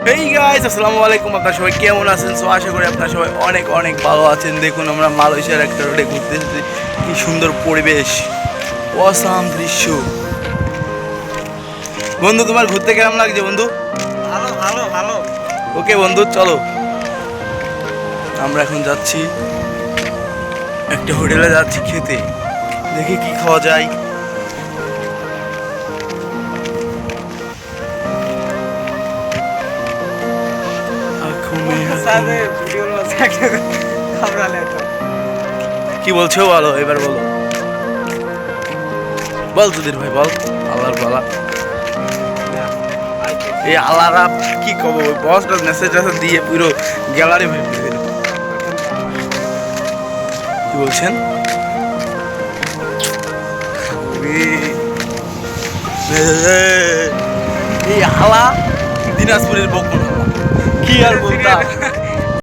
Hey guys, আসসালামু আলাইকুম। আপনারা সবাই কেমন আছেন? সো আশা করি আপনারা সবাই অনেক অনেক ভালো আছেন। দেখুন, আমরা মালয়েশিয়ার একটা রোডে ঘুরতে এসেছি। কি সুন্দর পরিবেশ, অসাম দৃশ্য। বন্ধু, তোমার ঘুরতে কেমন লাগছে বন্ধু? ভালো ভালো ভালো। ওকে বন্ধু, চলো। আমরা এখন যাচ্ছি একটা হোটেলে, যাচ্ছি খেতে। দেখি কি খাওয়া যায়। सारे वीडियो में जाके खबर लेता কি বলছো বলো, এবার বলো। বল সুধীর ভাই, বল। আল্লাহর বলা এই আল্লাহরা কি কব, ওই বসটা মেসেজ দিয়ে পুরো গ্যালারি ভরে দিল। কি বলছেন? এই হালা দিনাজপুরের বকুল হালা, কি আর বলতাম।